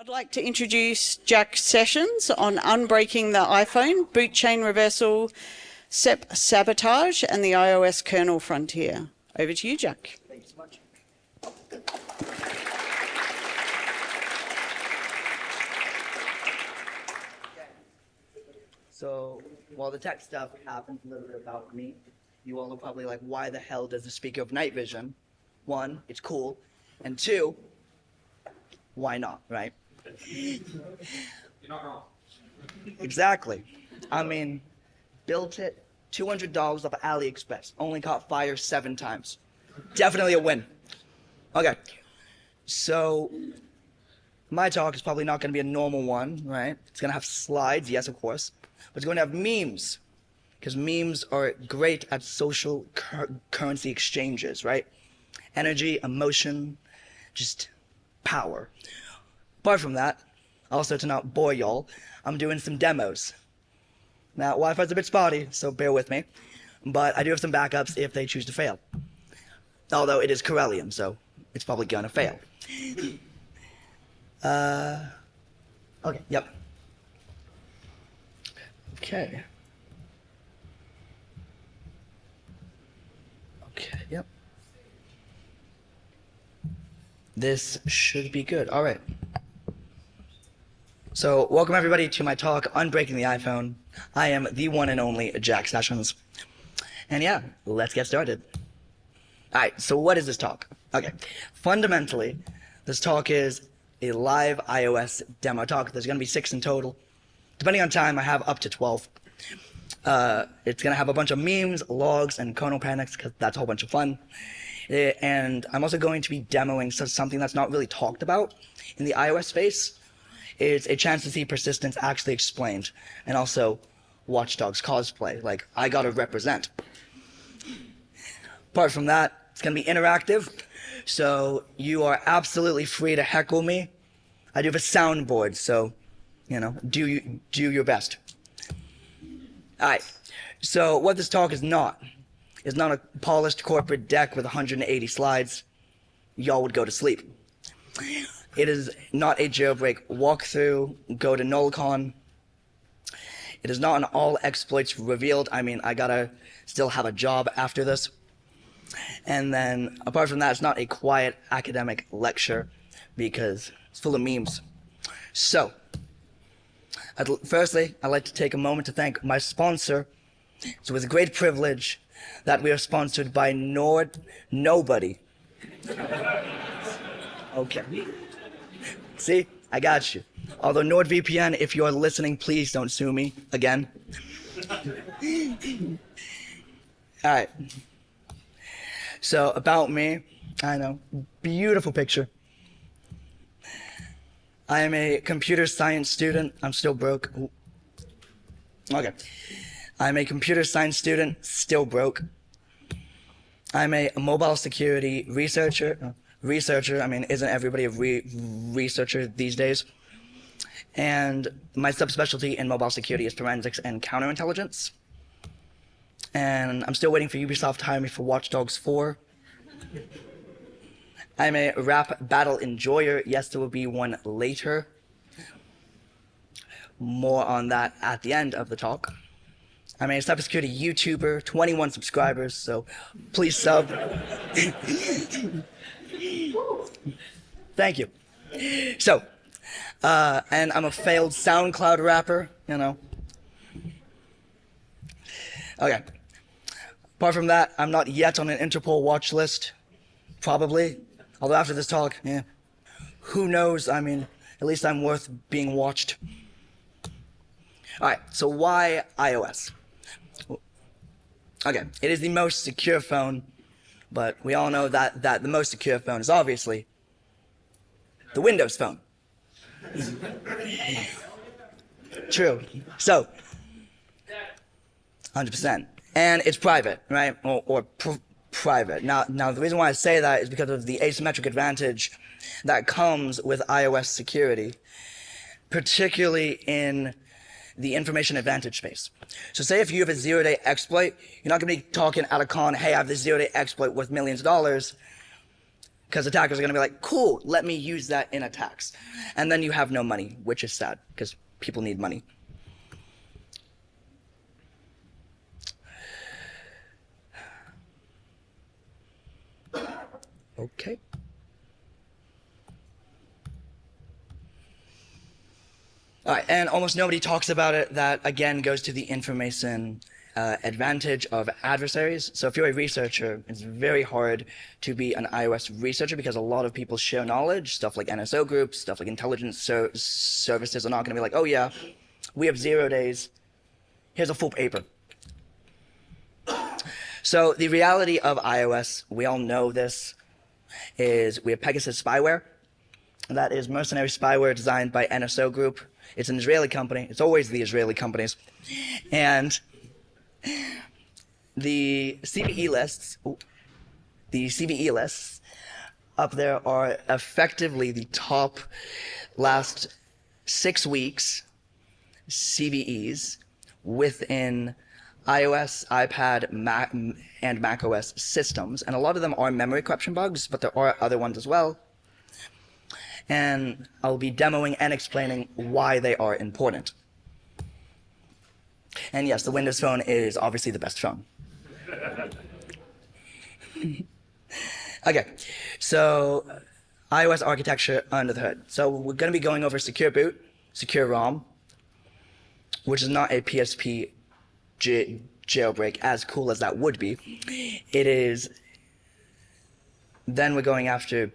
I'd like to introduce Jack's sessions on Unbreaking the iPhone, Bootchain Reversal, SEP Sabotage, and the iOS Kernel Frontier. Over to you, Jack. Thanks so much. So, while the tech stuff happens a little bit about me, you all are probably like, why the hell does the speaker of night vision? One, it's cool, and two, why not, right? You're not wrong. Exactly. I mean, built it, $200 off of AliExpress, only caught fire 7 times. Definitely a win. Okay, so my talk is probably not going to be a normal one, right? It's going to have slides, yes, of course, but it's going to have memes, because memes are great at social currency exchanges, right? Energy, emotion, just power. Apart from that, also to not bore y'all, I'm doing some demos. Now, Wi-Fi's a bit spotty, so bear with me, but I do have some backups if they choose to fail. Although it is Corellium, so it's probably gonna fail. Okay, yep. Okay. Okay, yep. This should be good. All right. So, welcome everybody to my talk, Unbreaking the iPhone. I am the one and only Jack Sessions. And yeah, let's get started. All right, so what is this talk? Okay, fundamentally, this talk is a live iOS demo talk. There's gonna be 6 in total. Depending on time, I have up to 12. It's gonna have a bunch of memes, logs, and kernel panics, because that's a whole bunch of fun. And I'm also going to be demoing something that's not really talked about in the iOS space. It's a chance to see persistence actually explained, and also Watch Dogs cosplay. Like, I gotta represent. Apart from that, it's gonna be interactive, so you are absolutely free to heckle me. I do have a soundboard, so, you know, do your best. Alright, so what this talk is not a polished corporate deck with 180 slides. Y'all would go to sleep. It is not a jailbreak walkthrough, go to nullcon. It is not an all exploits revealed. I mean, I gotta still have a job after this. And then, apart from that, it's not a quiet academic lecture because it's full of memes. So, firstly, I'd like to take a moment to thank my sponsor. It's with great privilege that we are sponsored by Nobody. Okay. See, I got you. Although NordVPN, if you're listening, please don't sue me again. All right. So about me, I know, beautiful picture. I am a computer science student. I'm still broke. Okay. I'm a computer science student, still broke. I'm a mobile security researcher. I mean, isn't everybody a researcher these days? And my subspecialty in mobile security is forensics and counterintelligence. And I'm still waiting for Ubisoft to hire me for Watch Dogs 4. I'm a rap battle enjoyer. Yes, there will be one later. More on that at the end of the talk. I'm a cybersecurity YouTuber, 21 subscribers, so please sub. Thank you. So, and I'm a failed SoundCloud rapper, you know. Okay. Apart from that, I'm not yet on an Interpol watch list. Probably. Although after this talk, yeah. Who knows? I mean, at least I'm worth being watched. Alright, so why iOS? Okay, it is the most secure phone, but we all know that the most secure phone is obviously the Windows Phone. True. So, 100%. And it's private, right? Or private. Now, the reason why I say that is because of the asymmetric advantage that comes with iOS security, particularly in the information advantage space. So say if you have a zero-day exploit, you're not going to be talking at a con, hey, I have this zero-day exploit worth millions of dollars. because attackers are going to be like, cool, let me use that in attacks. And then you have no money, which is sad, because people need money. Okay. All right, and almost nobody talks about it. That, again, goes to the information advantage of adversaries. So if you're a researcher, it's very hard to be an iOS researcher because a lot of people share knowledge. Stuff like NSO groups, stuff like intelligence services are not going to be like, oh yeah, we have 0 days. Here's a full paper. So the reality of iOS, we all know this, is we have Pegasus spyware. That is mercenary spyware designed by NSO Group. It's an Israeli company. It's always the Israeli companies. And the CVE lists up there are effectively the top last 6 weeks CVEs within iOS, iPad, Mac, and macOS systems. And a lot of them are memory corruption bugs, but there are other ones as well. And I'll be demoing and explaining why they are important. And yes, the Windows Phone is obviously the best phone. Okay, so iOS architecture under the hood. So we're going to be going over secure boot, secure ROM, which is not a PSP jailbreak, as cool as that would be. It is. Then we're going after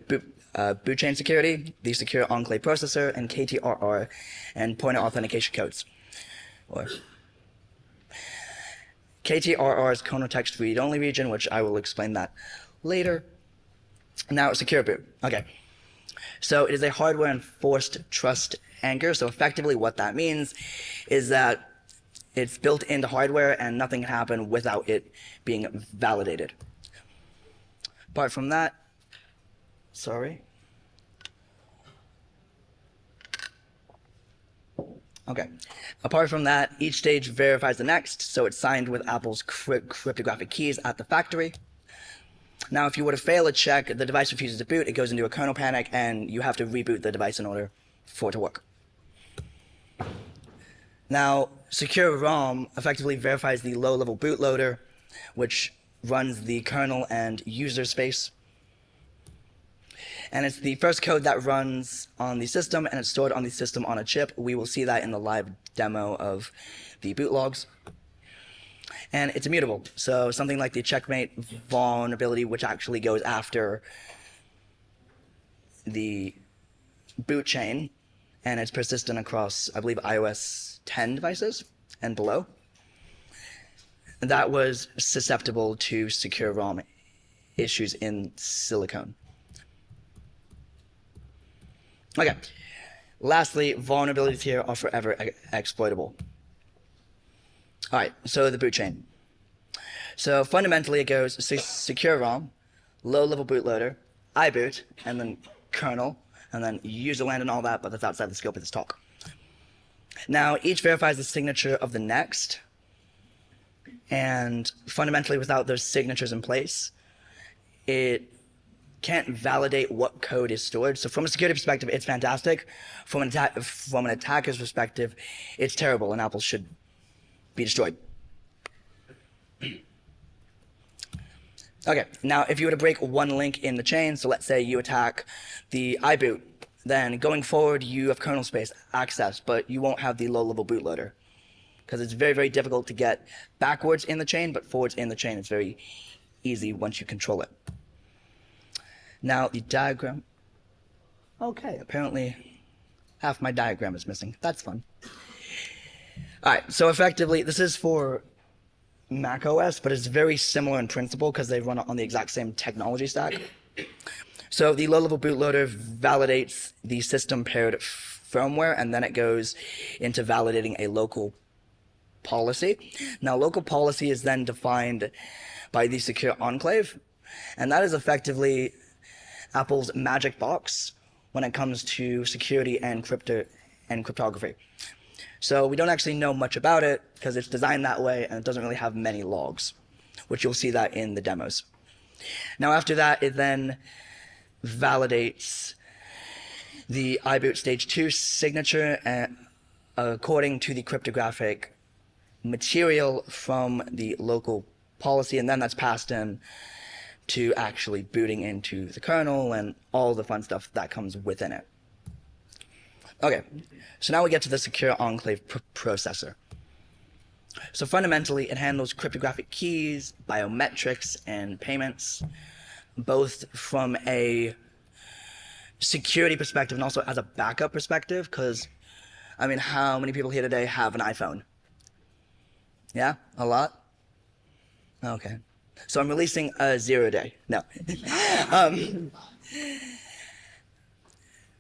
Bootchain security, the secure enclave processor, and KTRR, and pointer authentication codes. Or KTRR is kernel text read-only region, which I will explain that later. Now, secure boot. Okay. So it is a hardware enforced trust anchor. So effectively what that means is that it's built into hardware and nothing can happen without it being validated. Apart from that, sorry. Okay. Apart from that, each stage verifies the next, so it's signed with Apple's cryptographic keys at the factory. Now, if you were to fail a check, the device refuses to boot, it goes into a kernel panic, and you have to reboot the device in order for it to work. Now, secure ROM effectively verifies the low-level bootloader, which runs the kernel and user space. And it's the first code that runs on the system, and it's stored on the system on a chip. We will see that in the live demo of the boot logs. And it's immutable. So something like the checkmate vulnerability, which actually goes after the boot chain, and it's persistent across, I believe, iOS 10 devices and below. That was susceptible to secure ROM issues in silicone. Okay. Lastly, vulnerabilities here are forever exploitable. All right, so the boot chain. So fundamentally, it goes secure ROM, low-level bootloader, iBoot, and then kernel, and then user land and all that, but that's outside the scope of this talk. Now, each verifies the signature of the next, and fundamentally, without those signatures in place, it can't validate what code is stored. So from a security perspective, it's fantastic. From an attacker's perspective, it's terrible, and Apple should be destroyed. Okay, now if you were to break one link in the chain, so let's say you attack the iBoot, then going forward you have kernel space access, but you won't have the low-level bootloader, because it's very, very difficult to get backwards in the chain, but forwards in the chain is very easy once you control it. Now the diagram. Okay, apparently half my diagram is missing. That's fun. All right, so effectively, this is for macOS, but it's very similar in principle because they run on the exact same technology stack. So the low-level bootloader validates the system-paired firmware, and then it goes into validating a local policy. Now, local policy is then defined by the secure enclave, and that is effectively Apple's magic box when it comes to security and cryptography. So we don't actually know much about it because it's designed that way and it doesn't really have many logs, which you'll see that in the demos. Now after that, it then validates the iBoot Stage 2 signature according to the cryptographic material from the local policy, and then that's passed in to actually booting into the kernel and all the fun stuff that comes within it. Okay, so now we get to the secure enclave processor. So fundamentally, it handles cryptographic keys, biometrics, and payments, both from a security perspective and also as a backup perspective, because, I mean, how many people here today have an iPhone? Yeah? A lot? Okay. So I'm releasing a 0-day. No.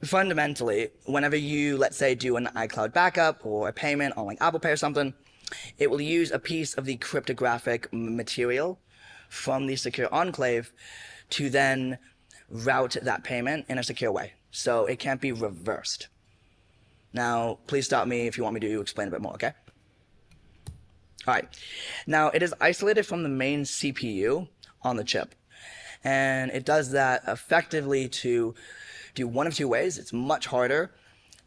Fundamentally, whenever you, let's say, do an iCloud backup or a payment on like Apple Pay or something, it will use a piece of the cryptographic material from the secure enclave to then route that payment in a secure way. So it can't be reversed. Now, please stop me if you want me to explain a bit more, okay? All right. Now, it is isolated from the main CPU on the chip. And it does that effectively to do one of two ways. It's much harder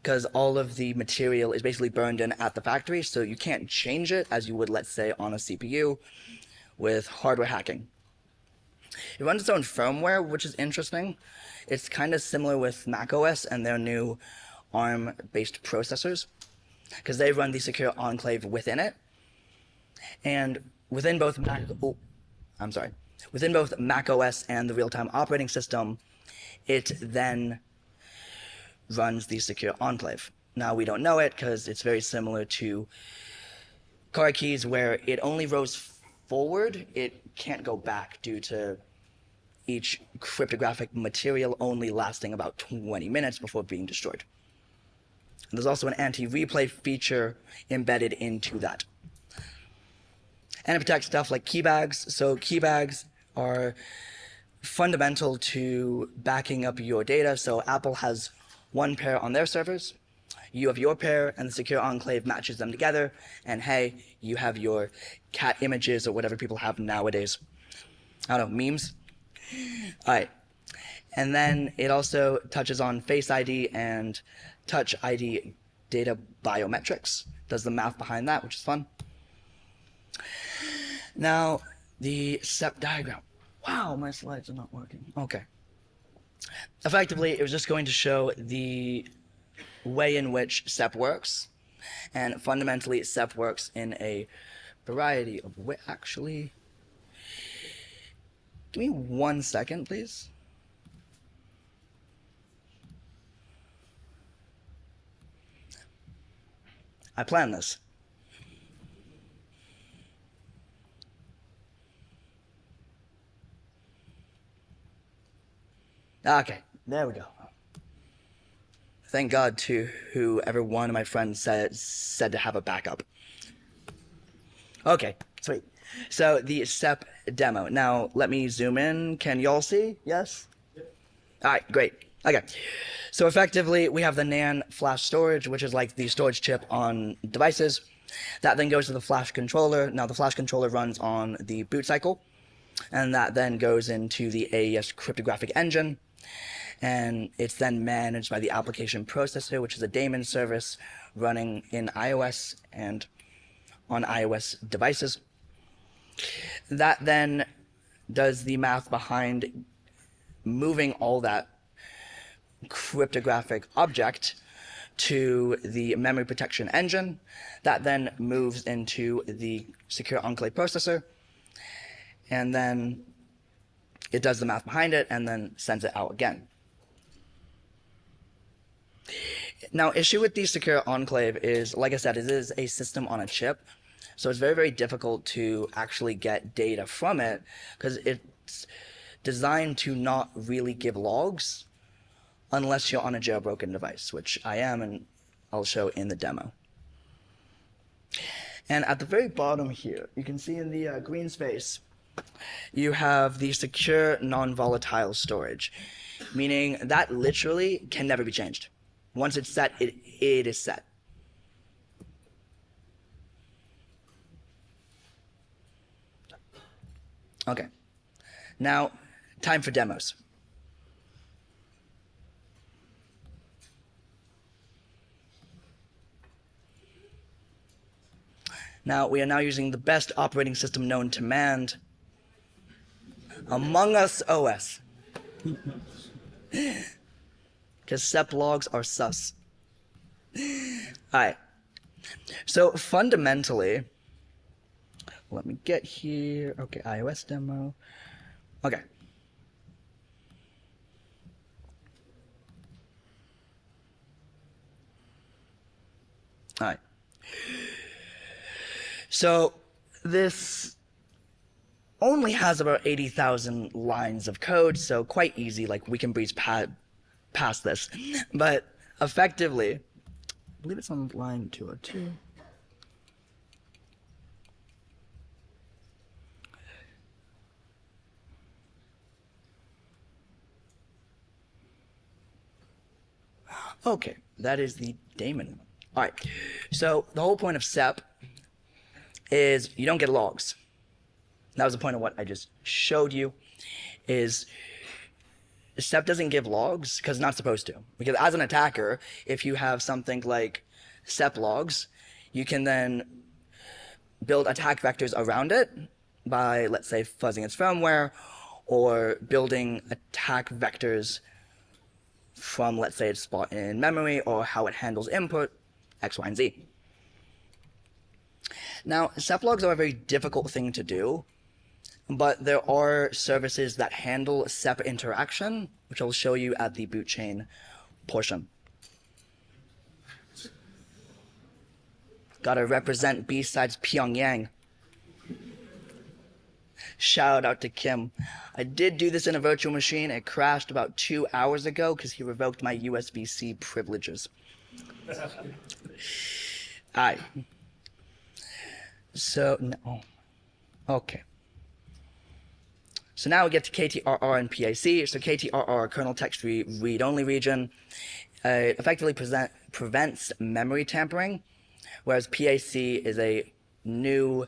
because all of the material is basically burned in at the factory, so you can't change it as you would, let's say, on a CPU with hardware hacking. It runs its own firmware, which is interesting. It's kind of similar with macOS and their new ARM-based processors, because they run the secure enclave within it. And within both macOS and the real-time operating system, it then runs the secure enclave. Now, we don't know it because it's very similar to car keys, where it only rolls forward. It can't go back due to each cryptographic material only lasting about 20 minutes before being destroyed. And there's also an anti-replay feature embedded into that. And it protects stuff like key bags. So key bags are fundamental to backing up your data. So Apple has one pair on their servers, you have your pair, and the secure enclave matches them together, and hey, you have your cat images or whatever people have nowadays. I don't know, memes? All right. And then it also touches on Face ID and Touch ID data biometrics, does the math behind that, which is fun. Now, the SEP diagram. Wow, my slides are not working. Okay. Effectively, it was just going to show the way in which SEP works. And fundamentally, SEP works in a variety of ways. Actually, give me 1 second, please. I planned this. Okay, there we go. Thank God to whoever one of my friends said to have a backup. Okay, sweet. So the SEP demo. Now, let me zoom in. Can y'all see? Yes? All right, great. Okay. So effectively, we have the NAND flash storage, which is like the storage chip on devices. That then goes to the flash controller. Now, the flash controller runs on the boot cycle, and that then goes into the AES cryptographic engine. And it's then managed by the application processor, which is a daemon service running in iOS and on iOS devices. That then does the math behind moving all that cryptographic object to the memory protection engine. That then moves into the secure enclave processor, and then it does the math behind it and then sends it out again. Now, issue with the secure enclave is, like I said, it is a system on a chip, so it's very, very difficult to actually get data from it because it's designed to not really give logs unless you're on a jailbroken device, which I am, and I'll show in the demo. And at the very bottom here, you can see in the green space, you have the secure non-volatile storage, meaning that literally can never be changed. Once it's set, it is set. Okay. Now, time for demos. Now, we are now using the best operating system known to man, Among Us OS. Because SEP logs are sus. Alright. So fundamentally, let me get here. Okay, iOS demo. Okay. Alright. So this only has about 80,000 lines of code, so quite easy, like we can breeze past this. But effectively, I believe it's on line 202. Okay, that is the daemon. All right, so the whole point of SEP is you don't get logs. That was the point of what I just showed you, is SEP doesn't give logs because it's not supposed to. Because as an attacker, if you have something like SEP logs, you can then build attack vectors around it by, let's say, fuzzing its firmware, or building attack vectors from, let's say, its spot in memory, or how it handles input, X, Y, and Z. Now, SEP logs are a very difficult thing to do, but there are services that handle SEP interaction, which I'll show you at the Bootchain portion. Gotta represent BSides Pyongyang. Shout out to Kim. I did do this in a virtual machine. It crashed about 2 hours ago because he revoked my USB-C privileges. Alright. So, no. Okay. So now we get to KTRR and PIC. So KTRR, kernel text read-only region, effectively prevents memory tampering, whereas PIC is a new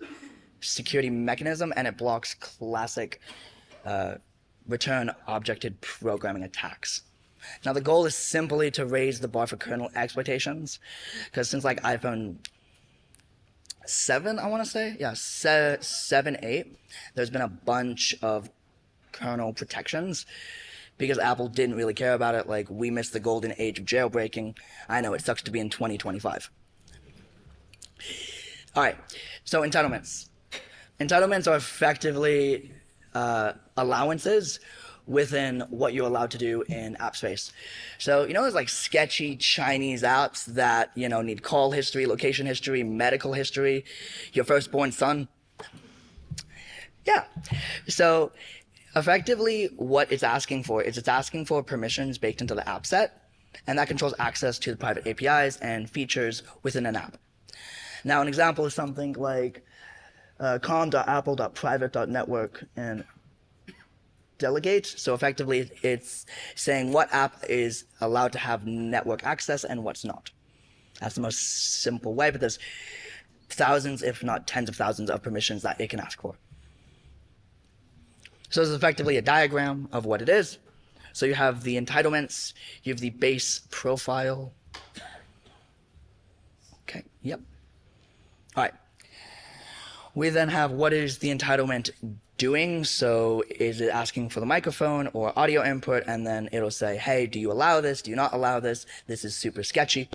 security mechanism, and it blocks classic return objected programming attacks. Now the goal is simply to raise the bar for kernel exploitations, because since like iPhone 7, I want to say, yeah, 7, 8, there's been a bunch of kernel protections because Apple didn't really care about it. Like, we missed the golden age of jailbreaking. I know, it sucks to be in 2025. All right, so entitlements. Entitlements are effectively allowances within what you're allowed to do in app space. So, you know, there's like sketchy Chinese apps that, you know, need call history, location history, medical history, your firstborn son. Yeah. So effectively what it's asking for is it's asking for permissions baked into the app set, and that controls access to the private APIs and features within an app. Now, an example is something like com.apple.private.network and delegate. So effectively, it's saying what app is allowed to have network access and what's not. That's the most simple way, but there's thousands, if not tens of thousands, of permissions that it can ask for. So this is effectively a diagram of what it is. So you have the entitlements, you have the base profile. Okay, yep. All right. We then have what is the entitlement doing. So is it asking for the microphone or audio input? And then it'll say, hey, do you allow this? Do you not allow this? This is super sketchy.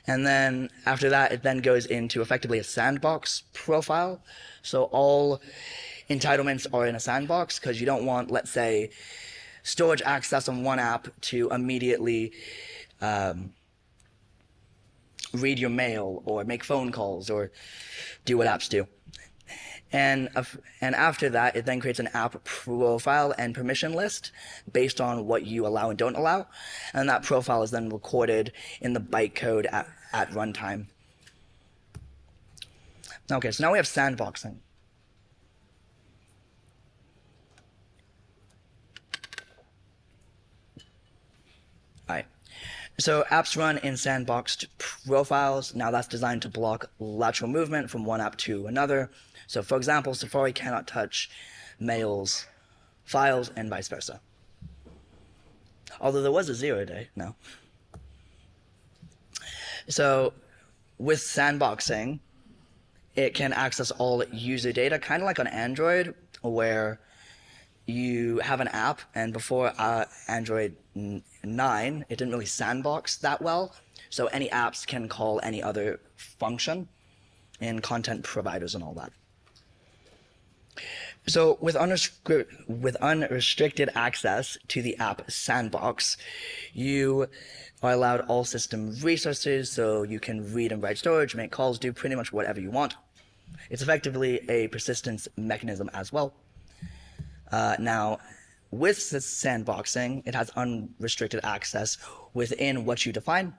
And then after that, it then goes into effectively a sandbox profile. So all entitlements are in a sandbox because you don't want, let's say, storage access on one app to immediately read your mail or make phone calls or do what apps do. And after that, it then creates an app profile and permission list based on what you allow and don't allow. And that profile is then recorded in the bytecode at runtime. Okay, so now we have sandboxing. All right. So apps run in sandboxed profiles. Now that's designed to block lateral movement from one app to another. So for example, Safari cannot touch Mail's files and vice versa. Although there was a 0 day, no. So with sandboxing, it can access all user data, kind of like on Android, where you have an app, and before Android 9, it didn't really sandbox that well, so any apps can call any other function in content providers and all that. So with unrestricted access to the app sandbox, you are allowed all system resources, so you can read and write storage, make calls, do pretty much whatever you want. It's effectively a persistence mechanism as well. Now, with the sandboxing, it has unrestricted access within what you define.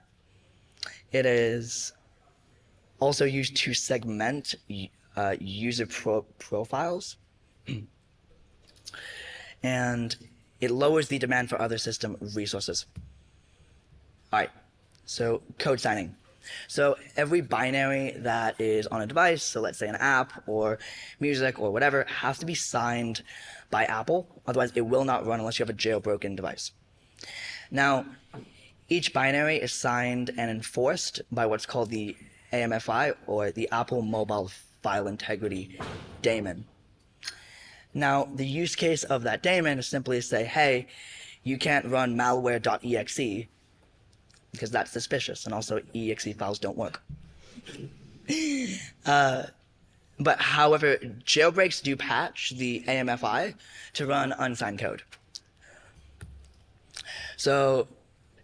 It is also used to segment user profiles, and it lowers the demand for other system resources. All right, so code signing. So every binary that is on a device, so let's say an app or music or whatever, has to be signed by Apple. Otherwise, it will not run unless you have a jailbroken device. Now, each binary is signed and enforced by what's called the AMFI, or the Apple Mobile File Integrity daemon. Now, the use case of that daemon is simply to say, hey, you can't run malware.exe, because that's suspicious, and also exe files don't work. But however, jailbreaks do patch the AMFI to run unsigned code. So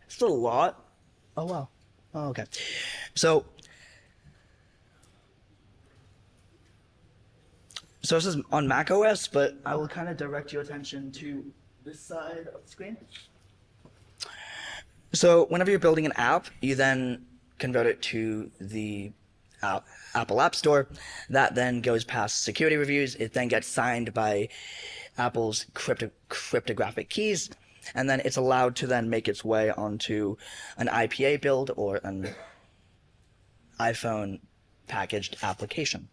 it's a lot. Oh wow. Oh, okay. So this is on Mac OS, but I will kind of direct your attention to this side of the screen. So whenever you're building an app, you then convert it to the Apple App Store. That then goes past security reviews. It then gets signed by Apple's cryptographic keys, and then it's allowed to then make its way onto an IPA build or an iPhone packaged application.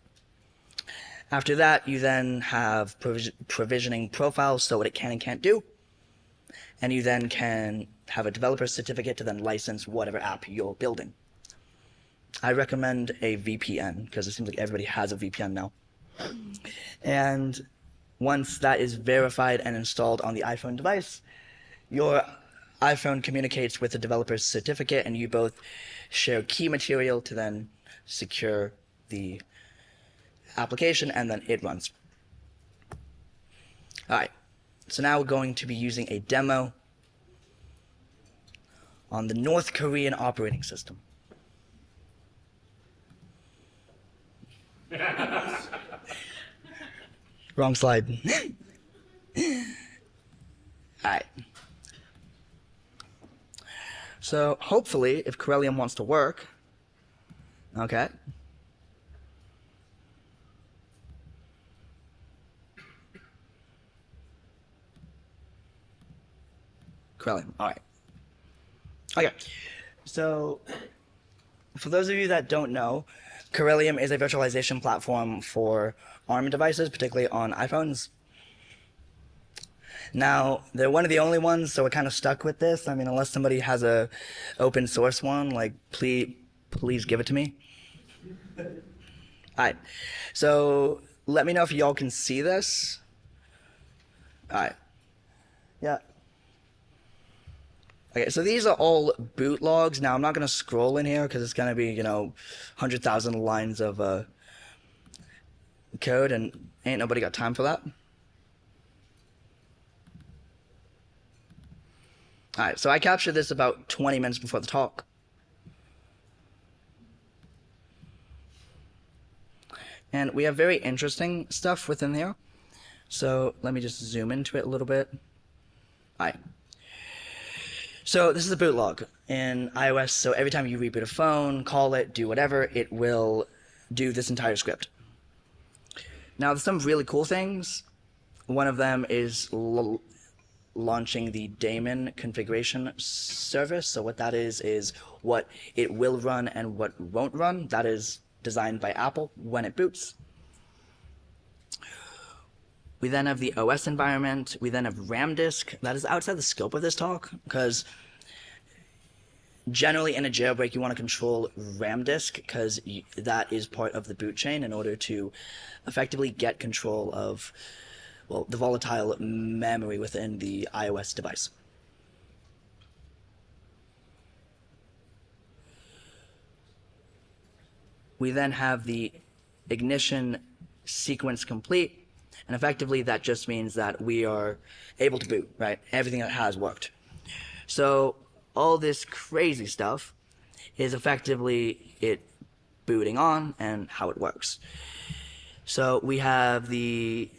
After that, you then have provisioning profiles, so what it can and can't do, and you then can have a developer certificate to then license whatever app you're building. I recommend a VPN, because it seems like everybody has a VPN now. And once that is verified and installed on the iPhone device, your iPhone communicates with the developer's certificate, and you both share key material to then secure the application, and then it runs. All right, so now we're going to be using a demo on the North Korean operating system. Wrong slide. Alright. So hopefully, if Kernel wants to work, okay. Kernel, alright. Okay, so for those of you that don't know, Kernel is a virtualization platform for ARM devices, particularly on iPhones. Now, they're one of the only ones, so we're kind of stuck with this. I mean, unless somebody has a open source one, like, please give it to me. All right, so let me know if y'all can see this. All right, yeah. Okay, so these are all boot logs. Now, I'm not going to scroll in here because it's going to be, 100,000 lines of code, and ain't nobody got time for that. All right, so I captured this about 20 minutes before the talk. And we have very interesting stuff within here. So let me just zoom into it a little bit. All right. So this is a boot log in iOS. So every time you reboot a phone, call it, do whatever, it will do this entire script. Now, there's some really cool things. One of them is launching the daemon configuration service. So what that is what it will run and what won't run. That is designed by Apple when it boots. We then have the OS environment. We then have RAM disk. That is outside the scope of this talk, because Generally, in a jailbreak, you want to control RAM disk because that is part of the boot chain in order to effectively get control of, well, the volatile memory within the iOS device. We then have the ignition sequence complete, and effectively that just means that we are able to boot, right? Everything that has worked. So all this crazy stuff is effectively it booting on and how it works. So we have the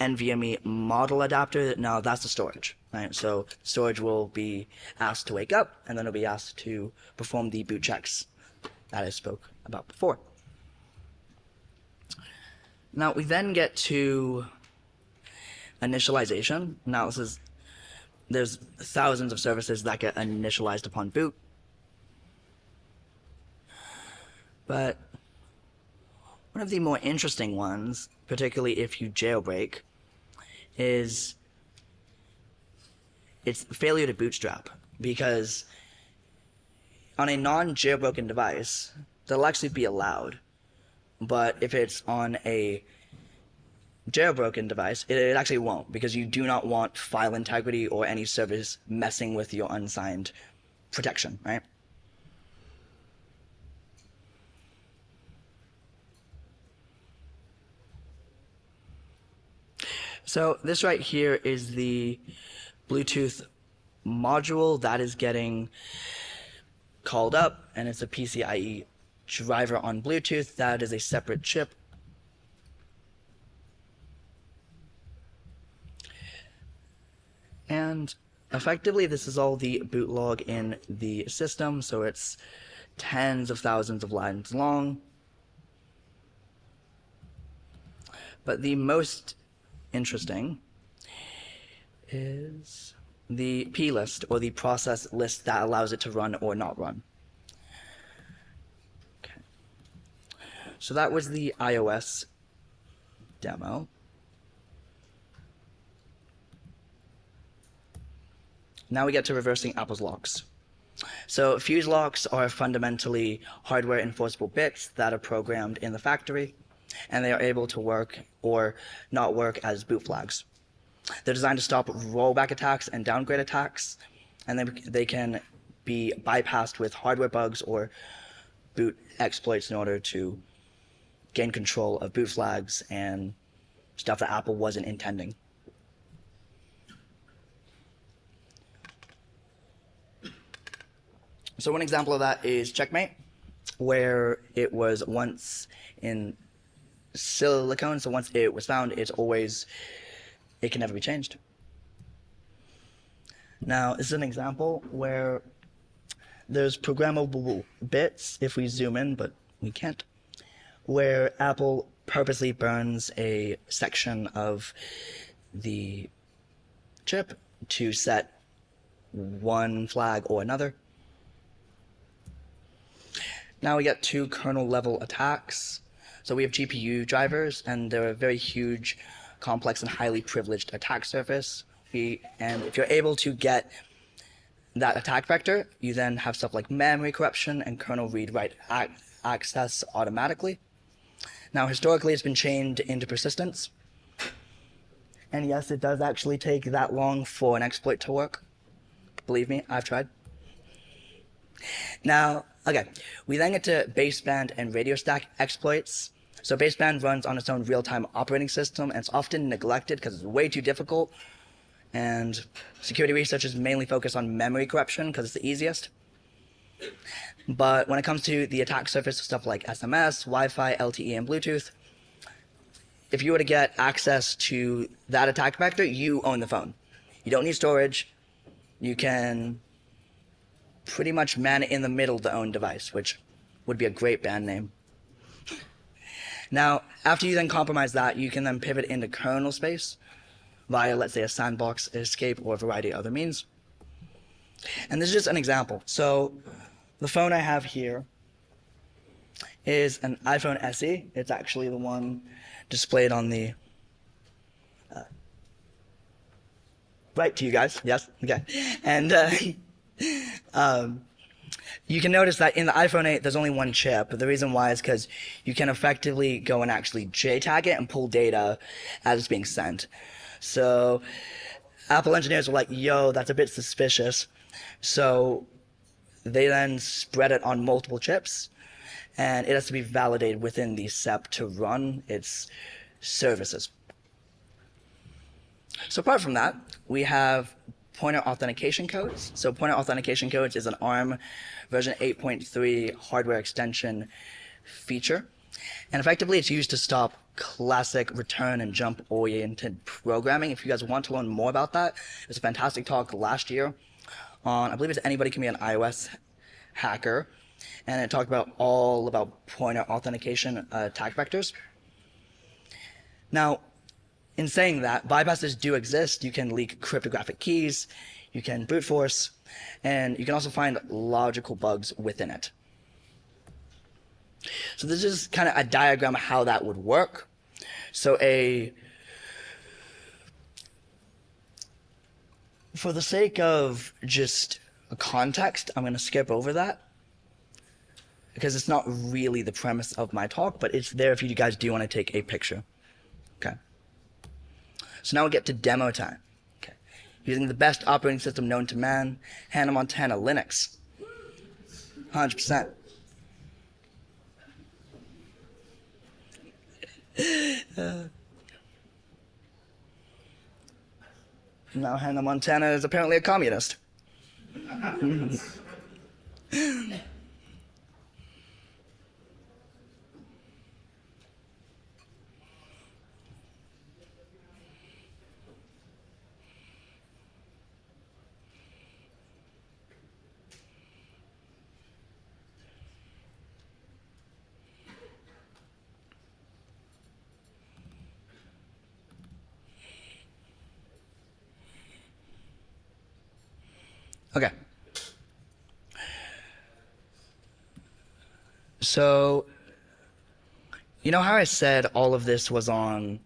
NVMe model adapter. Now that's the storage, right? So storage will be asked to wake up, and then it'll be asked to perform the boot checks that I spoke about before. Now we then get to initialization. Now there's thousands of services that get initialized upon boot. But one of the more interesting ones, particularly if you jailbreak, is it's failure to bootstrap. Because on a non-jailbroken device, that'll actually be allowed. But if it's on a jailbroken device, it actually won't, because you do not want file integrity or any service messing with your unsigned protection, right? So this right here is the Bluetooth module that is getting called up, and it's a PCIe driver on Bluetooth. That is a separate chip. And effectively, this is all the boot log in the system, so it's tens of thousands of lines long. But the most interesting is the plist, or the process list that allows it to run or not run. Okay. So that was the iOS demo. Now we get to reversing Apple's locks. So fuse locks are fundamentally hardware enforceable bits that are programmed in the factory, and they are able to work or not work as boot flags. They're designed to stop rollback attacks and downgrade attacks, and they can be bypassed with hardware bugs or boot exploits in order to gain control of boot flags and stuff that Apple wasn't intending. So one example of that is Checkmate, where it was once in silicone, so once it was found, it can never be changed. Now, this is an example where there's programmable bits, if we zoom in, but we can't, where Apple purposely burns a section of the chip to set one flag or another. Now we get to kernel level attacks. So we have GPU drivers, and they're a very huge, complex, and highly privileged attack surface. And if you're able to get that attack vector, you then have stuff like memory corruption and kernel read-write access automatically. Now historically it's been chained into persistence. And yes, it does actually take that long for an exploit to work. Believe me, I've tried. Now, okay, we then get to baseband and radio stack exploits. So baseband runs on its own real-time operating system, and it's often neglected because it's way too difficult. And security researchers mainly focus on memory corruption because it's the easiest. But when it comes to the attack surface, stuff like SMS, Wi-Fi, LTE, and Bluetooth, if you were to get access to that attack vector, you own the phone. You don't need storage. You can pretty much man it in the middle the own device, which would be a great band name. Now, after you then compromise that, you can then pivot into kernel space via, let's say, a sandbox escape or a variety of other means. And this is just an example. So the phone I have here is an iPhone SE. It's actually the one displayed on the right to you guys. Yes? Okay. And you can notice that in the iPhone 8, there's only one chip. The reason why is because you can effectively go and actually JTAG it and pull data as it's being sent. So Apple engineers were like, yo, that's a bit suspicious. So they then spread it on multiple chips, and it has to be validated within the SEP to run its services. So apart from that, we have pointer authentication codes. So pointer authentication codes is an ARM version 8.3 hardware extension feature. And effectively, it's used to stop classic return and jump oriented programming. If you guys want to learn more about that, there's a fantastic talk last year on, I believe it's Anybody Can Be an iOS Hacker. And it talked about all about pointer authentication attack vectors. Now, in saying that, bypasses do exist. You can leak cryptographic keys, you can brute force, and you can also find logical bugs within it. So this is kind of a diagram of how that would work. So for the sake of just a context, I'm going to skip over that, because it's not really the premise of my talk, but it's there if you guys do want to take a picture. Okay. So now we get to demo time. Okay. Using the best operating system known to man, Hannah Montana Linux. 100%. Now Hannah Montana is apparently a communist. Okay. So, you know how I said all of this was on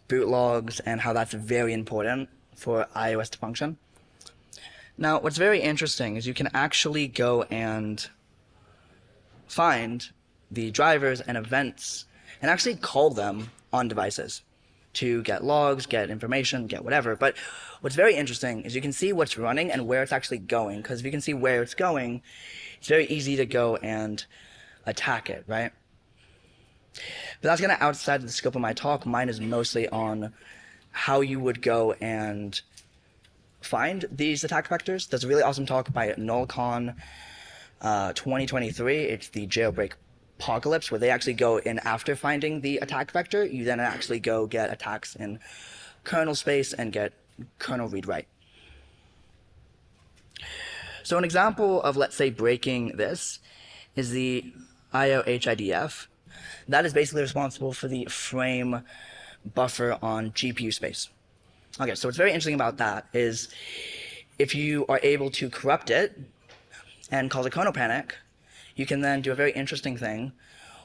boot logs and how that's very important for iOS to function? Now, what's very interesting is you can actually go and find the drivers and events and actually call them on devices to get logs, get information, get whatever. But what's very interesting is you can see what's running and where it's actually going, because if you can see where it's going, it's very easy to go and attack it, right? But that's kind of outside of the scope of my talk. Mine is mostly on how you would go and find these attack vectors. There's a really awesome talk by NullCon 2023. It's the jailbreak apocalypse, where they actually go in after finding the attack vector. You then actually go get attacks in kernel space and get kernel read-write. So an example of, let's say, breaking this is the IOHIDF. That is basically responsible for the frame buffer on GPU space. Okay, so what's very interesting about that is if you are able to corrupt it and cause a kernel panic, you can then do a very interesting thing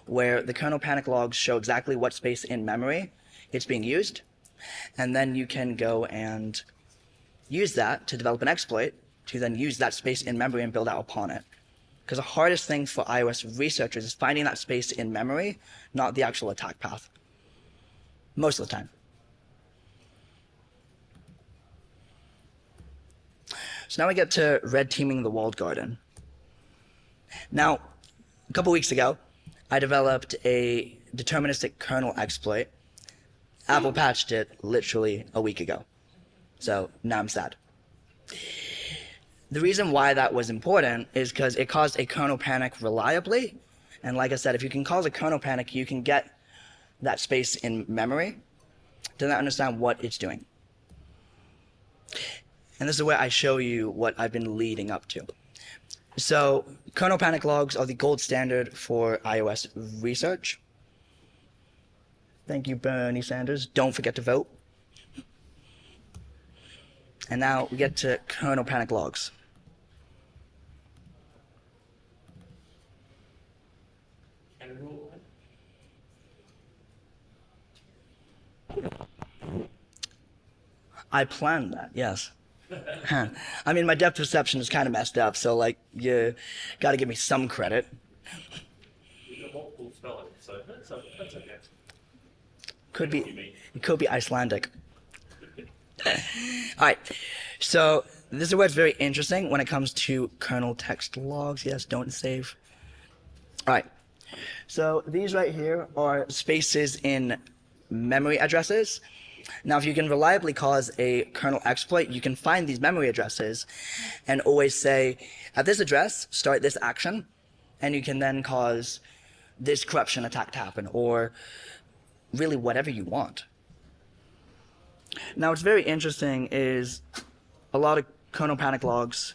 where the kernel panic logs show exactly what space in memory it's being used, and then you can go and use that to develop an exploit to then use that space in memory and build out upon it. Because the hardest thing for iOS researchers is finding that space in memory, not the actual attack path. Most of the time. So now we get to red teaming the walled garden. Now, a couple weeks ago, I developed a deterministic kernel exploit. Apple patched it literally a week ago. So now I'm sad. The reason why that was important is because it caused a kernel panic reliably. And like I said, if you can cause a kernel panic, you can get that space in memory. Do not understand what it's doing. And this is where I show you what I've been leading up to. So kernel panic logs are the gold standard for iOS research. Thank you, Bernie Sanders. Don't forget to vote. And now we get to kernel panic logs. I planned that, yes. I mean, my depth perception is kind of messed up, so like you got to give me some credit. You've got multiple spelling, so that's okay. It could be Icelandic. All right, so this is where it's very interesting when it comes to kernel text logs. Yes, don't save. All right, so these right here are spaces in memory addresses. Now, if you can reliably cause a kernel exploit, you can find these memory addresses and always say, at this address, start this action, and you can then cause this corruption attack to happen, or really whatever you want. Now, what's very interesting is a lot of kernel panic logs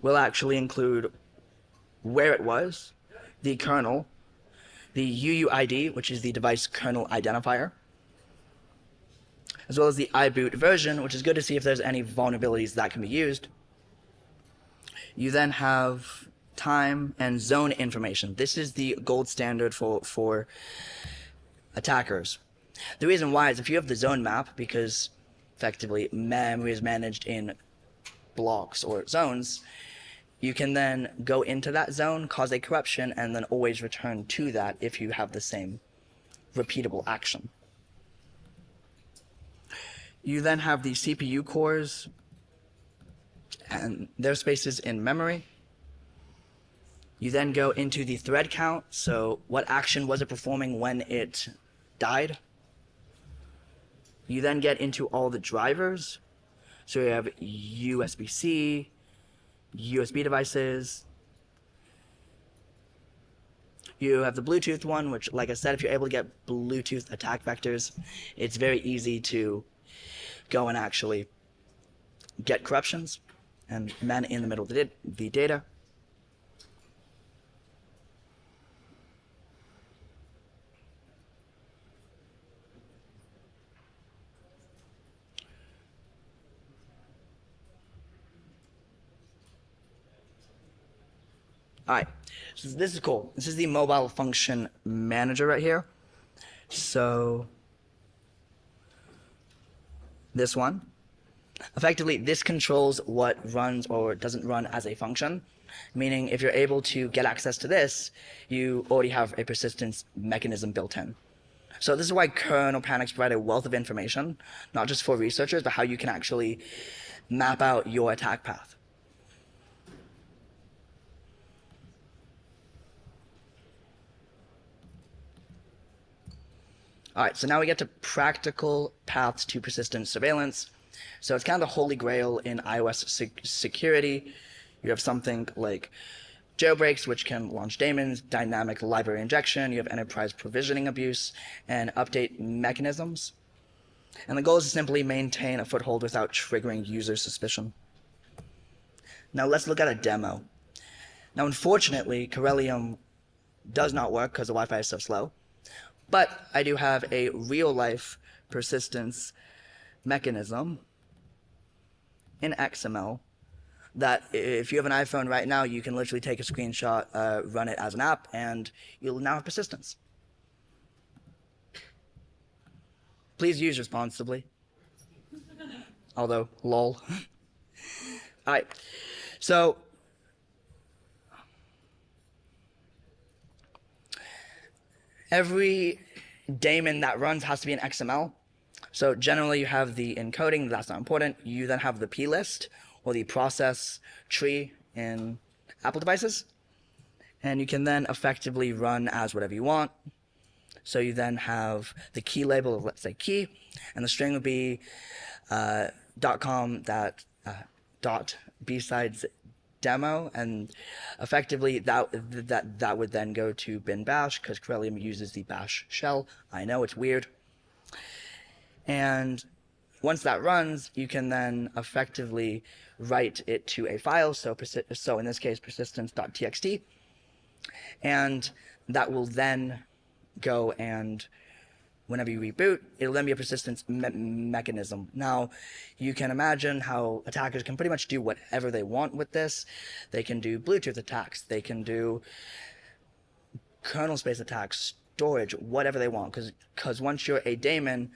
will actually include where it was, the kernel, the UUID, which is the device kernel identifier, as well as the iBoot version, which is good to see if there's any vulnerabilities that can be used. You then have time and zone information. This is the gold standard for attackers. The reason why is if you have the zone map, because effectively memory is managed in blocks or zones, you can then go into that zone, cause a corruption, and then always return to that if you have the same repeatable action. You then have the CPU cores and their spaces in memory. You then go into the thread count, so what action was it performing when it died. You then get into all the drivers, so you have USB-C, USB devices. You have the Bluetooth one, which, like I said, if you're able to get Bluetooth attack vectors, it's very easy to go and actually get corruptions and man in the middle of the data. Alright, so this is cool. This is the mobile function manager right here. So this one, effectively this controls what runs or doesn't run as a function, meaning if you're able to get access to this, you already have a persistence mechanism built in. So this is why kernel panics provide a wealth of information, not just for researchers, but how you can actually map out your attack path. All right, so now we get to practical paths to persistent surveillance. So it's kind of the holy grail in iOS security. You have something like jailbreaks, which can launch daemons, dynamic library injection, you have enterprise provisioning abuse, and update mechanisms. And the goal is to simply maintain a foothold without triggering user suspicion. Now let's look at a demo. Now, unfortunately, Kernel does not work because the Wi-Fi is so slow. But I do have a real-life persistence mechanism in XML that if you have an iPhone right now, you can literally take a screenshot, run it as an app, and you'll now have persistence. Please use responsibly. Although, lol. All right, so every daemon that runs has to be in XML. So generally you have the encoding, that's not important. You then have the plist or the process tree in Apple devices. And you can then effectively run as whatever you want. So you then have the key label of, let's say, key, and the string would be .com dot BSides demo, and effectively that would then go to bin bash because Kernel uses the bash shell. I know it's weird. And once that runs, you can then effectively write it to a file. So in this case, persistence.txt, and that will then go and whenever you reboot, it'll then be a persistence mechanism. Now, you can imagine how attackers can pretty much do whatever they want with this. They can do Bluetooth attacks. They can do kernel space attacks, storage, whatever they want. Because once you're a daemon,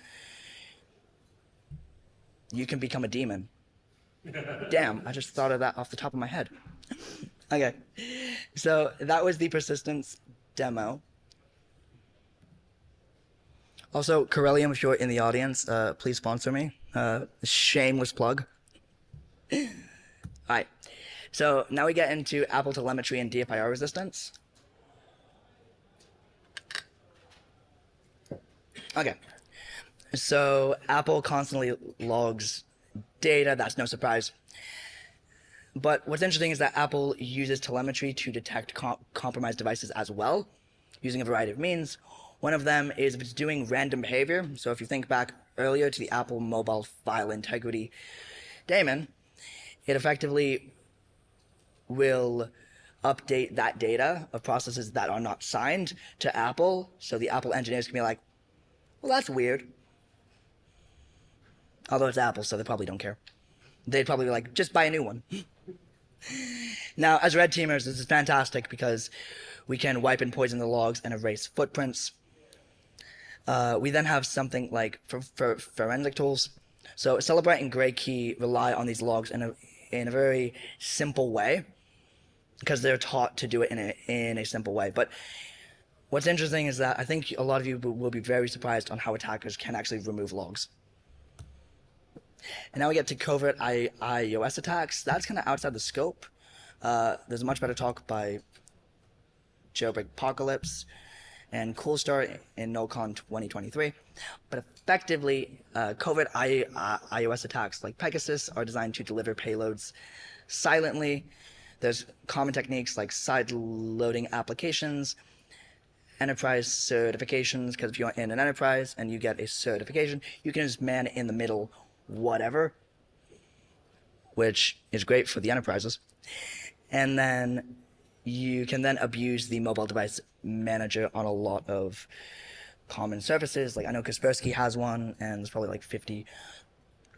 you can become a demon. Damn, I just thought of that off the top of my head. Okay, so that was the persistence demo. Also, Corellium, if you're in the audience, please sponsor me. Shameless plug. Alright, so now we get into Apple telemetry and DFIR resistance. Okay, so Apple constantly logs data, that's no surprise. But what's interesting is that Apple uses telemetry to detect compromised devices as well, using a variety of means. One of them is if it's doing random behavior. So if you think back earlier to the Apple mobile file integrity daemon, it effectively will update that data of processes that are not signed to Apple. So the Apple engineers can be like, well, that's weird. Although it's Apple, so they probably don't care. They'd probably be like, just buy a new one. Now, as red teamers, this is fantastic because we can wipe and poison the logs and erase footprints. We then have something like for forensic tools. So Celebrate and Gray Key rely on these logs in a very simple way because they're taught to do it in a simple way. But what's interesting is that I think a lot of you will be very surprised on how attackers can actually remove logs. And now we get to covert iOS attacks. That's kind of outside the scope. There's a much better talk by Jailbreak Apocalypse and Coolstar in NoCon 2023. But effectively, covert iOS attacks like Pegasus are designed to deliver payloads silently. There's common techniques like side-loading applications, enterprise certifications, because if you're in an enterprise and you get a certification, you can just man in the middle whatever, which is great for the enterprises. And then you can then abuse the mobile device manager on a lot of common services. Like I know Kaspersky has one, and there's probably like 50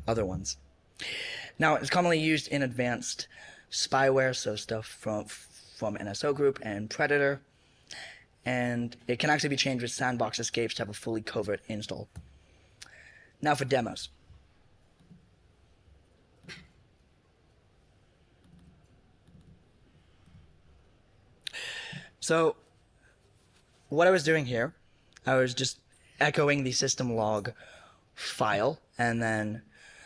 other ones. Now, it's commonly used in advanced spyware, so stuff from NSO Group and Predator. And it can actually be changed with sandbox escapes to have a fully covert install. Now for demos. So what I was doing here, I was just echoing the system log file, and then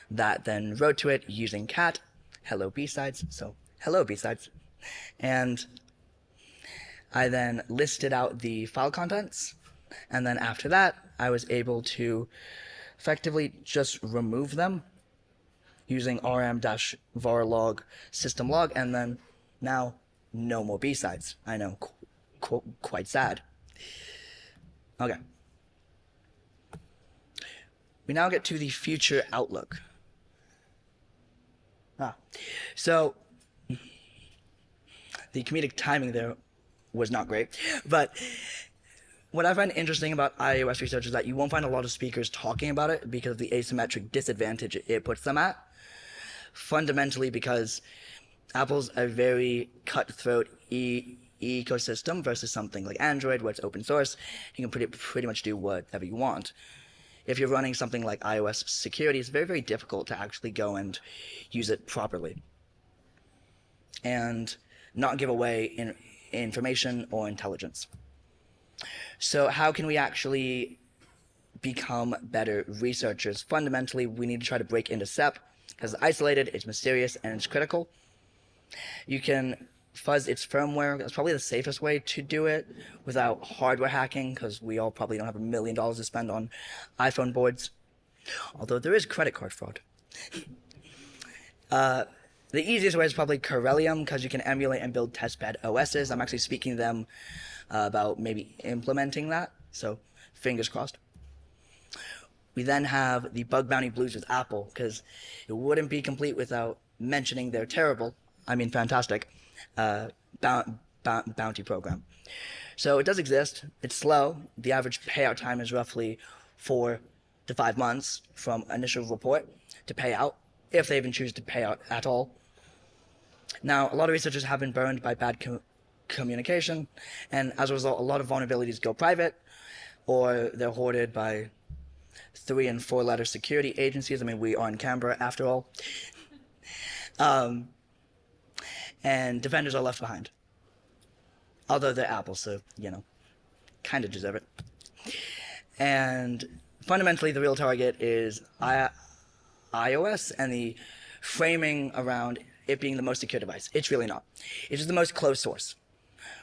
that then wrote to it using cat, hello BSides, so hello BSides. And I then listed out the file contents, and then after that, I was able to effectively just remove them using rm-varlog system log, and then now no more BSides. I know, quite sad. Okay. We now get to the future outlook. So the comedic timing there was not great, but what I find interesting about iOS research is that you won't find a lot of speakers talking about it because of the asymmetric disadvantage it puts them at. Fundamentally because Apple's a very cutthroat ecosystem versus something like Android, where it's open source. You can pretty much do whatever you want. If you're running something like iOS security, it's very, very difficult to actually go and use it properly and not give away information or intelligence. So how can we actually become better researchers? Fundamentally, we need to try to break into SEP because it's isolated, it's mysterious, and it's critical. You can fuzz its firmware. That's probably the safest way to do it without hardware hacking, because we all probably don't have $1 million to spend on iPhone boards. Although there is credit card fraud. The easiest way is probably Corellium, because you can emulate and build testbed OSs. I'm actually speaking to them about maybe implementing that, so fingers crossed. We then have the bug bounty blues with Apple, because it wouldn't be complete without mentioning their fantastic bounty program. So it does exist. It's slow. The average payout time is roughly 4 to 5 months from initial report to payout, if they even choose to pay out at all. Now, a lot of researchers have been burned by bad communication, and as a result, a lot of vulnerabilities go private, or they're hoarded by 3- and 4-letter security agencies. We are in Canberra after all. And defenders are left behind. Although they're Apple, so, kind of deserve it. And fundamentally, the real target is iOS and the framing around it being the most secure device. It's really not. It's just the most closed source,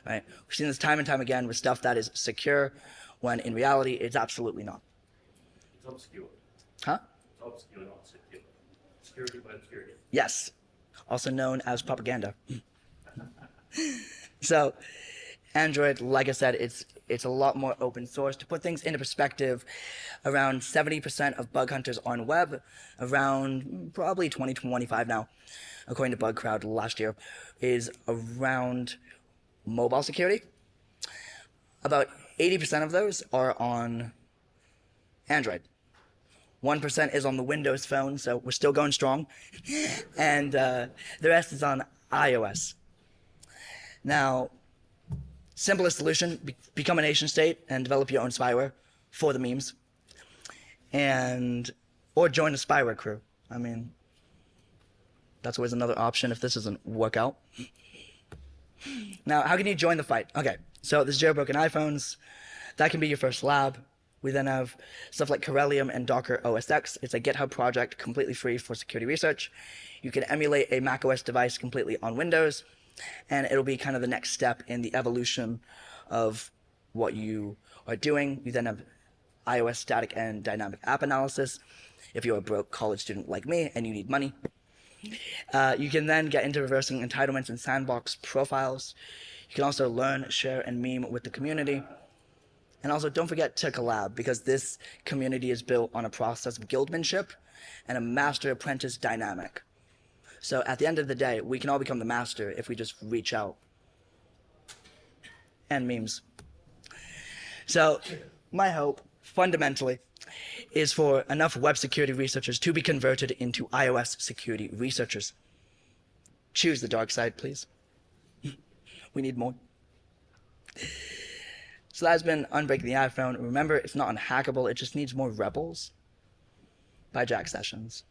right? We've seen this time and time again with stuff that is secure, when in reality, it's absolutely not. It's obscure. Huh? It's obscure, not secure. Security by obscurity. Yes. Also known as propaganda. So, Android, like I said, it's a lot more open source. To put things into perspective, around 70% of bug hunters on web, around probably 20 to 25 now, according to Bug Crowd last year, is around mobile security. About 80% of those are on Android. 1% is on the Windows phone, so we're still going strong. And the rest is on iOS. Now, simplest solution, become a nation state and develop your own spyware for the memes. Or join a spyware crew. I mean, that's always another option if this doesn't work out. Now, how can you join the fight? Okay, so there's jailbroken iPhones. That can be your first lab. We then have stuff like Kernel and Docker OS X. It's a GitHub project completely free for security research. You can emulate a macOS device completely on Windows, and it'll be kind of the next step in the evolution of what you are doing. You then have iOS static and dynamic app analysis. If you're a broke college student like me and you need money, you can then get into reversing entitlements and sandbox profiles. You can also learn, share, and meme with the community. And also, don't forget to collab, because this community is built on a process of guildmanship and a master-apprentice dynamic. So at the end of the day, we can all become the master if we just reach out. And memes. So my hope, fundamentally, is for enough web security researchers to be converted into iOS security researchers. Choose the dark side, please. We need more. So that's been Unbreaking the iPhone. Remember, it's not unhackable, it just needs more rebels. By Jack Sessions.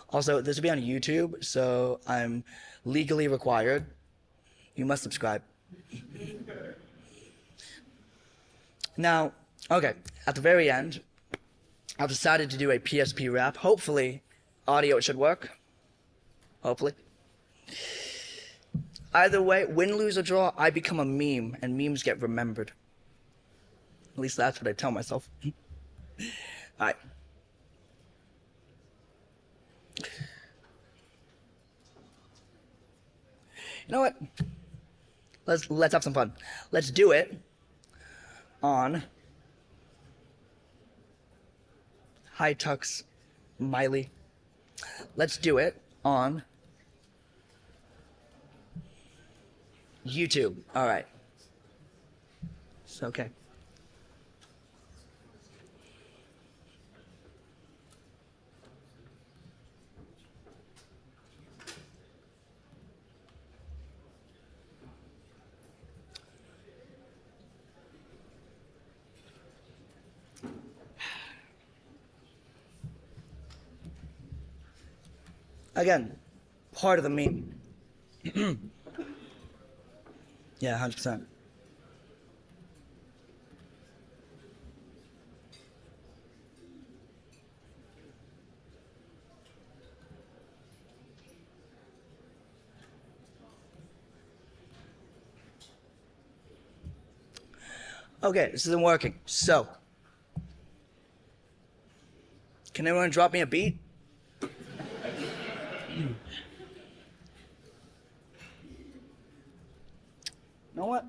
Also, this will be on YouTube, so I'm legally required. You must subscribe. Now, okay, at the very end, I've decided to do a PSP rap. Hopefully, audio should work. Hopefully. Either way, win, lose, or draw, I become a meme, and memes get remembered. At least that's what I tell myself. Alright. You know what? Let's have some fun. Let's do it on High Tux Miley. Let's do it on YouTube. All right. It's okay. Again, part of the meme. Yeah, 100%. Okay, this isn't working. So, can anyone drop me a beat? You know what?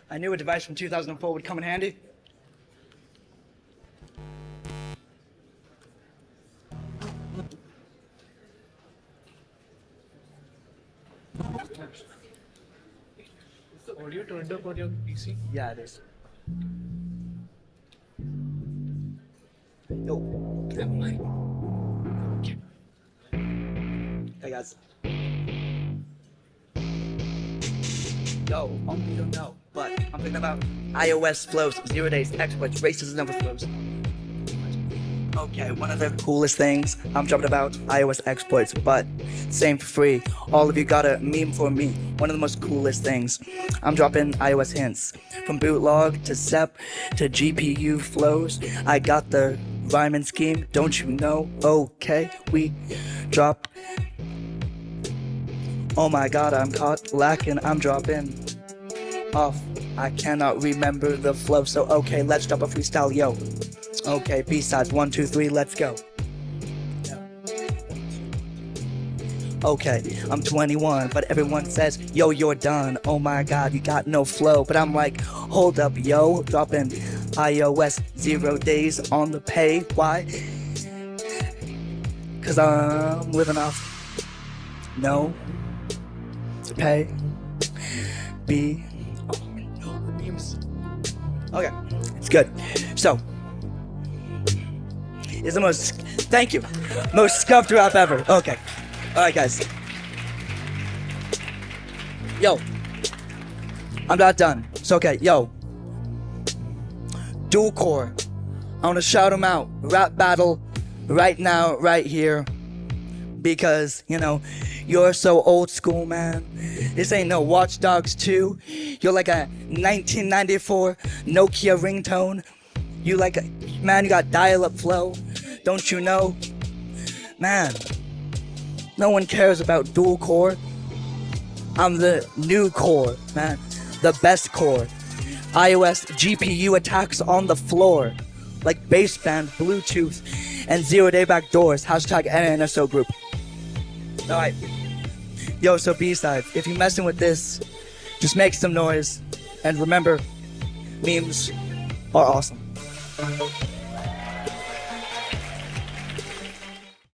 I knew a device from 2004 would come in handy. Is the audio turned up on your PC? Yeah, it is. Yo. Okay. Hey guys. Yo, you don't know, but I'm thinking about iOS flows, 0 days, exploits, racism never flows. Okay, one of the coolest things I'm dropping about iOS exploits, but same for free. All of you got a meme for me. One of the most coolest things. I'm dropping iOS hints. From bootlog to SEP to GPU flows. I got the rhyming scheme, don't you know? Okay, we drop. Oh my god, I'm caught lacking, I'm dropping off. I cannot remember the flow, so okay, let's drop a freestyle, yo. Okay, BSides, 1, 2, 3, let's go. Okay, I'm 21, but everyone says, yo, you're done. Oh my god, you got no flow. But I'm like, hold up, yo, dropping iOS 0 days on the pay. Why? Cause I'm living off no pay. B. Okay, it's good. So, it's the most, thank you, most scuffed rap ever. Okay, alright guys. Yo, I'm not done. It's okay, yo. Dual core, I wanna shout them out. Rap battle, right now, right here. Because, you know, you're so old school, man. This ain't no Watch Dogs 2. You're like a 1994 Nokia ringtone. You like a, man, you got dial-up flow. Don't you know? Man, no one cares about dual core. I'm the new core, man. The best core. iOS GPU attacks on the floor. Like baseband, Bluetooth, and 0-day backdoors. Hashtag NNSO group. Alright. Yo, so BSides, if you're messing with this, just make some noise. And remember, memes are awesome.